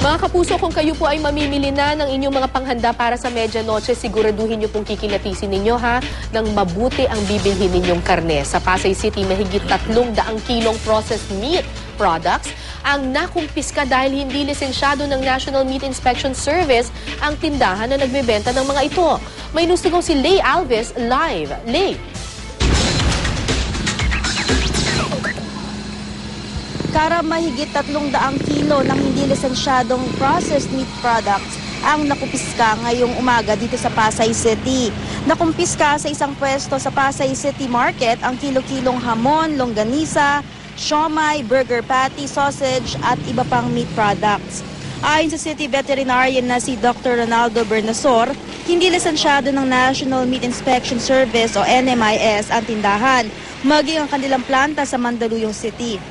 Mga kapuso, kung kayo po ay mamimili na ng inyong mga panghanda para sa medianoche, siguraduhin nyo pong kikilatisin ninyo ng mabuti ang bibilhin ninyong karne. Sa Pasay City, mahigit 300 kilong processed meat products ang nakumpiska dahil hindi lisensyado ng National Meat Inspection Service ang tindahan na nagbebenta ng mga ito. May nustugaw si Lay Alves live. Lay. Kara mahigit 300 kilo ng hindi lisensyadong processed meat products ang nakumpiska ngayong umaga dito sa Pasay City. Nakumpiska sa isang pwesto sa Pasay City Market ang kilo-kilong hamon, longganisa, siomai, burger patty, sausage at iba pang meat products. Ayon sa City Veterinarian na si Dr. Ronaldo Bernasor, hindi lisensyado ng National Meat Inspection Service o NMIS ang tindahan, maging ang kanilang planta sa Mandaluyong City.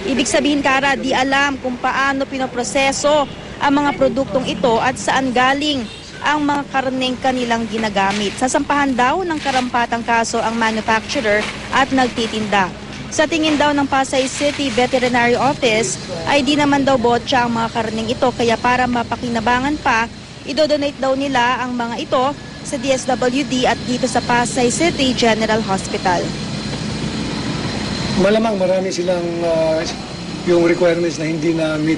Ibig sabihin, Kara, di alam kung paano pinoproseso ang mga produktong ito at saan galing ang mga karneng kanilang ginagamit. Sasampahan daw ng karampatang kaso ang manufacturer at nagtitinda. Sa tingin daw ng Pasay City Veterinary Office ay di naman daw botya ang mga karneng ito, kaya para mapakinabangan pa, idodonate daw nila ang mga ito sa DSWD at dito sa Pasay City General Hospital. Malamang marami silang yung requirements na hindi na meet.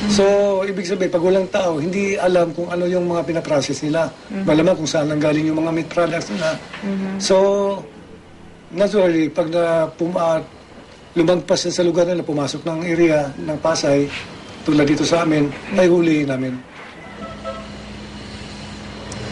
So, ibig sabihin, pag walang tao, hindi alam kung ano yung mga pinaprocess nila. Malamang kung saan nanggaling yung mga meat products nila. So, naturally, pag lumagpas sa lugar nila, pumasok ng area ng Pasay, tulad dito sa amin, ay huli namin.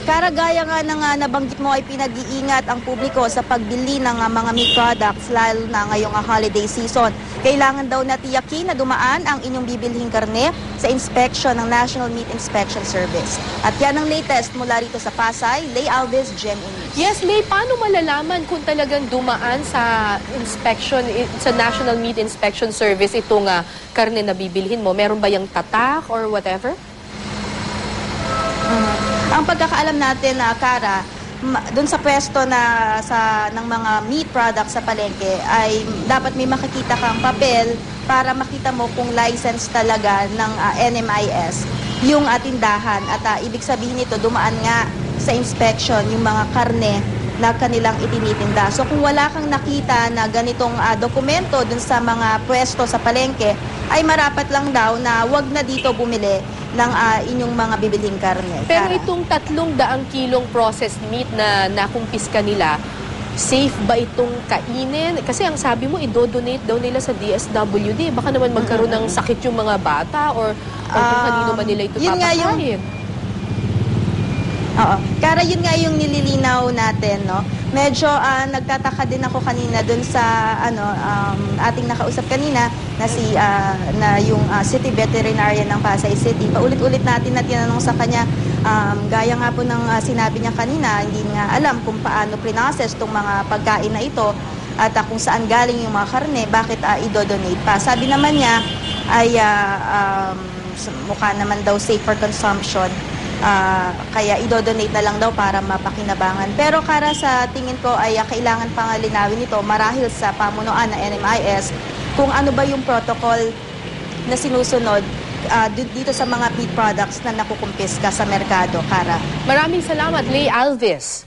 Karagaya nga na nabanggit mo ay pinag-iingat ang publiko sa pagbili ng mga meat products lalo na ngayong holiday season. Kailangan daw na tiyakin na dumaan ang inyong bibilhing karne sa inspection ng National Meat Inspection Service. At yan ang latest mula rito sa Pasay, Lay Alves, GMA News. Yes, Lay, paano malalaman kung talagang dumaan sa inspection, sa National Meat Inspection Service itong karne na bibilhin mo? Meron ba yung tatak or whatever? Ang pagkakaalam natin na Kara, doon sa pwesto ng mga meat products sa palengke ay dapat may makikita kang papel para makita mo kung license talaga ng NMIS yung tindahan at ibig sabihin nito dumaan nga sa inspection yung mga karne na kanilang itinitinda. So kung wala kang nakita na ganitong dokumento dun sa mga pwesto sa palengke, ay marapat lang daw na wag na dito bumili ng inyong mga bibiling karne. Pero itong 300 kilong processed meat na nakumpiska nila, safe ba itong kainin? Kasi ang sabi mo, idodonate daw nila sa DSWD. Baka naman magkaroon ng sakit yung mga bata or kung kanino man nila ito papakain. Oo. Kara, yun nga yung nililinaw natin, no? Medyo nagtataka din ako kanina dun sa ating nakausap kanina na yung City Veterinarian ng Pasay City. Paulit-ulit natin na tinanong sa kanya, gaya nga po ng sinabi niya kanina, hindi nga alam kung paano pre-process tong mga pagkain na ito at kung saan galing yung mga karne, bakit idodonate pa. Sabi naman niya ay mukha naman daw safe for consumption. Kaya idodonate na lang daw para mapakinabangan. Pero Kara, sa tingin ko ay kailangan pang linawin ito marahil sa pamunuan ng NMIS kung ano ba yung protocol na sinusunod dito sa mga meat products na nakukumpiska sa merkado, Kara. Maraming salamat, Lay Alves.